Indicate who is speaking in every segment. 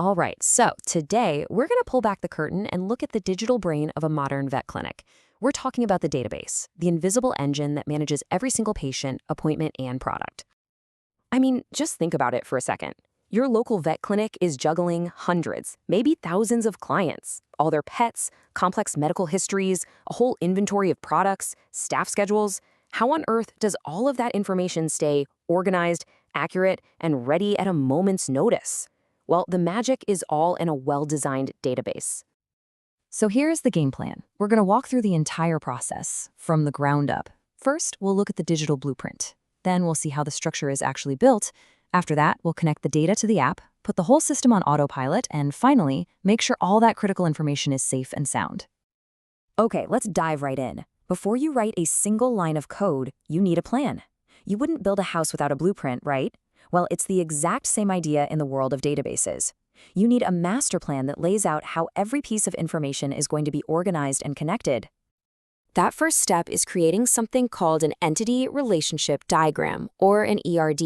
Speaker 1: All right, so today we're going to pull back the curtain and look at the digital brain of a modern vet clinic. We're talking about the database, the invisible engine that manages every single patient, appointment, and product. I mean, just think about it for a second. Your local vet clinic is juggling hundreds, maybe thousands of clients, all their pets, complex medical histories, a whole inventory of products, staff schedules. How on earth does all of that information stay organized, accurate, and ready at a moment's notice? Well, the magic is all in a well-designed database. So here's the game plan. We're going to walk through the entire process from the ground up. First, we'll look at the digital blueprint. Then we'll see how the structure is actually built. After that, we'll connect the data to the app, put the whole system on autopilot, and finally, make sure all that critical information is safe and sound. Okay, let's dive right in. Before you write a single line of code, you need a plan. You wouldn't build a house without a blueprint, right? Well, it's the exact same idea in the world of databases. You need a master plan that lays out how every piece of information is going to be organized and connected. That first step is creating something called an entity relationship diagram, or an ERD.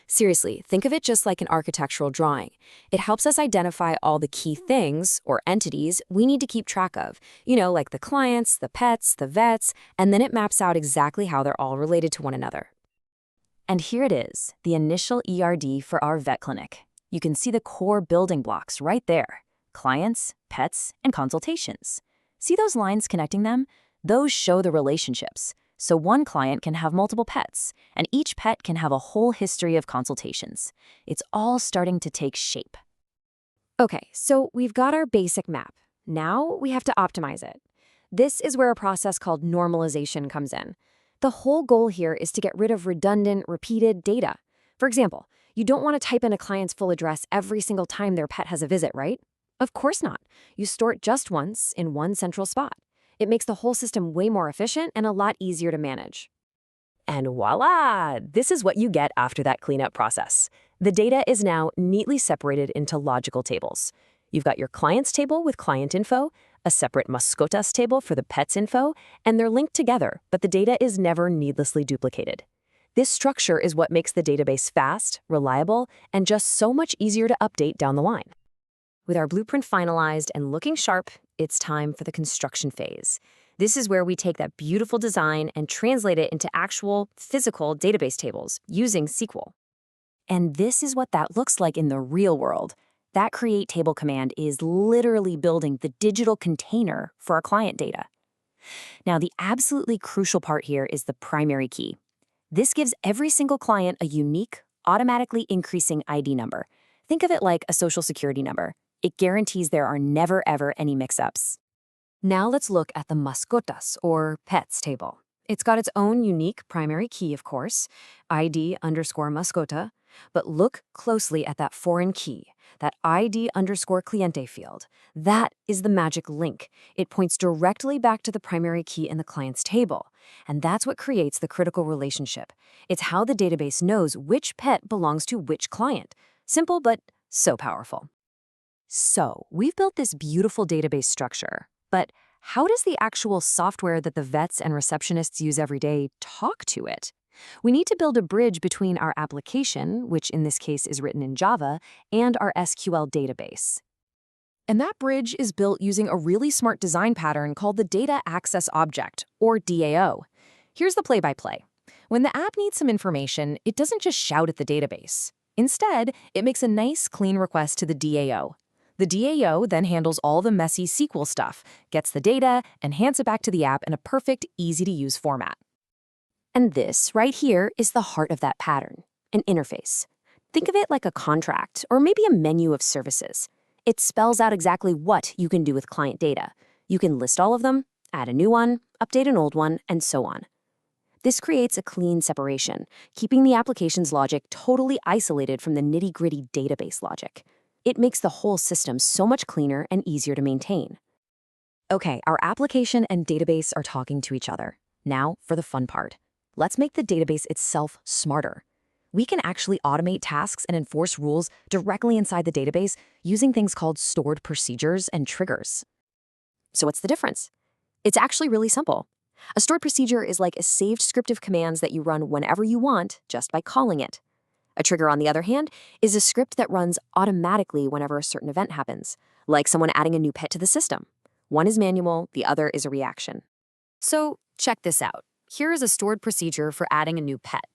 Speaker 1: Seriously, think of it just like an architectural drawing. It helps us identify all the key things, or entities, we need to keep track of. You know, like the clients, the pets, the vets, and then it maps out exactly how they're all related to one another. And here it is, the initial ERD for our vet clinic. You can see the core building blocks right there. Clients, pets, and consultations. See those lines connecting them? Those show the relationships. So one client can have multiple pets, and each pet can have a whole history of consultations. It's all starting to take shape. Okay, so we've got our basic map. Now we have to optimize it. This is where a process called normalization comes in. The whole goal here is to get rid of redundant, repeated data. For example, you don't want to type in a client's full address every single time their pet has a visit, right? Of course not. You store it just once in one central spot. It makes the whole system way more efficient and a lot easier to manage. And voila! This is what you get after that cleanup process. The data is now neatly separated into logical tables. You've got your clients table with client info, a separate mascotas table for the pets info, and they're linked together, but the data is never needlessly duplicated. This structure is what makes the database fast, reliable, and just so much easier to update down the line. With our blueprint finalized and looking sharp, it's time for the construction phase. This is where we take that beautiful design and translate it into actual, physical database tables using SQL. And this is what that looks like in the real world. That create table command is literally building the digital container for our client data. Now, the absolutely crucial part here is the primary key. This gives every single client a unique, automatically increasing ID number. Think of it like a social security number. It guarantees there are never, ever any mix-ups. Now let's look at the mascotas, or pets table. It's got its own unique primary key, of course, ID_mascota, but look closely at that foreign key, that ID_cliente field. That is the magic link. It points directly back to the primary key in the client's table, and that's what creates the critical relationship. It's how the database knows which pet belongs to which client. Simple, but so powerful. So, we've built this beautiful database structure, but how does the actual software that the vets and receptionists use every day talk to it? We need to build a bridge between our application, which in this case is written in Java, and our SQL database. And that bridge is built using a really smart design pattern called the Data Access Object, or DAO. Here's the play-by-play. When the app needs some information, it doesn't just shout at the database. Instead, it makes a nice, clean request to the DAO. The DAO then handles all the messy SQL stuff, gets the data, and hands it back to the app in a perfect, easy-to-use format. And this, right here, is the heart of that pattern, an interface. Think of it like a contract, or maybe a menu of services. It spells out exactly what you can do with client data. You can list all of them, add a new one, update an old one, and so on. This creates a clean separation, keeping the application's logic totally isolated from the nitty-gritty database logic. It makes the whole system so much cleaner and easier to maintain. Okay, our application and database are talking to each other. Now for the fun part. Let's make the database itself smarter. We can actually automate tasks and enforce rules directly inside the database using things called stored procedures and triggers. So what's the difference? It's actually really simple. A stored procedure is like a saved script of commands that you run whenever you want just by calling it. A trigger, on the other hand, is a script that runs automatically whenever a certain event happens, like someone adding a new pet to the system. One is manual, the other is a reaction. So check this out. Here is a stored procedure for adding a new pet.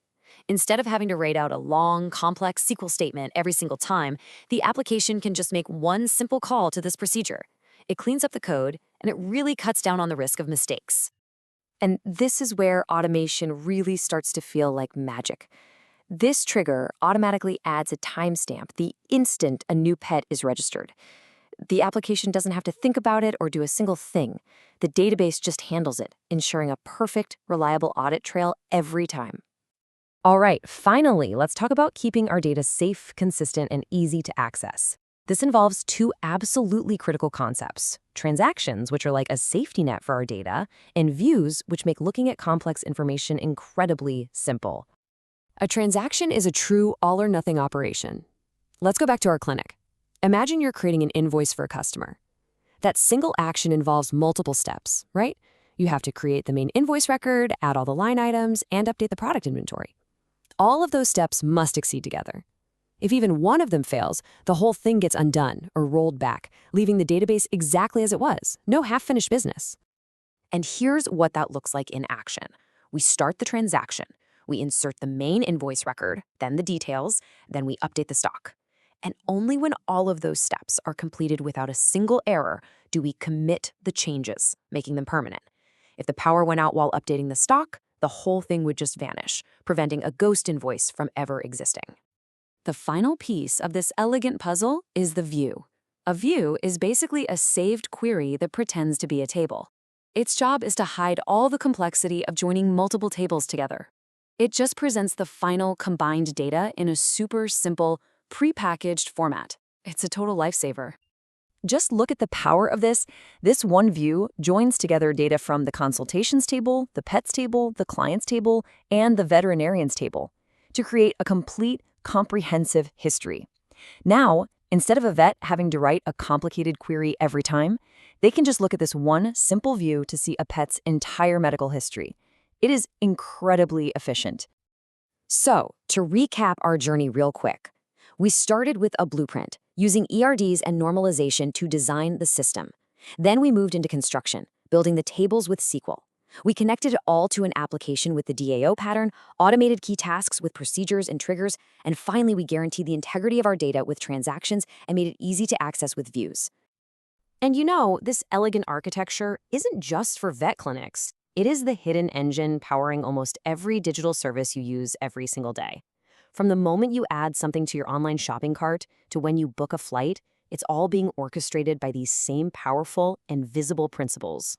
Speaker 1: Instead of having to write out a long, complex SQL statement every single time, the application can just make one simple call to this procedure. It cleans up the code, and it really cuts down on the risk of mistakes. And this is where automation really starts to feel like magic. This trigger automatically adds a timestamp the instant a new pet is registered. The application doesn't have to think about it or do a single thing. The database just handles it, ensuring a perfect, reliable audit trail every time. All right, finally, let's talk about keeping our data safe, consistent, and easy to access. This involves two absolutely critical concepts: transactions, which are like a safety net for our data, and views, which make looking at complex information incredibly simple. A transaction is a true all-or-nothing operation. Let's go back to our clinic. Imagine you're creating an invoice for a customer. That single action involves multiple steps, right? You have to create the main invoice record, add all the line items, and update the product inventory. All of those steps must exceed together. If even one of them fails, the whole thing gets undone or rolled back, leaving the database exactly as it was, no half-finished business. And here's what that looks like in action. We start the transaction. We insert the main invoice record, then the details, then we update the stock. And only when all of those steps are completed without a single error do we commit the changes, making them permanent. If the power went out while updating the stock, the whole thing would just vanish, preventing a ghost invoice from ever existing. The final piece of this elegant puzzle is the view. A view is basically a saved query that pretends to be a table. Its job is to hide all the complexity of joining multiple tables together. It just presents the final combined data in a super simple, pre-packaged format. It's a total lifesaver. Just look at the power of this. This one view joins together data from the consultations table, the pets table, the clients table, and the veterinarians table to create a complete, comprehensive history. Now, instead of a vet having to write a complicated query every time, they can just look at this one simple view to see a pet's entire medical history. It is incredibly efficient. So, to recap our journey real quick, we started with a blueprint, using ERDs and normalization to design the system. Then we moved into construction, building the tables with SQL. We connected it all to an application with the DAO pattern, automated key tasks with procedures and triggers, and finally we guaranteed the integrity of our data with transactions and made it easy to access with views. And you know, this elegant architecture isn't just for vet clinics. It is the hidden engine powering almost every digital service you use every single day. From the moment you add something to your online shopping cart to when you book a flight, it's all being orchestrated by these same powerful and visible principles.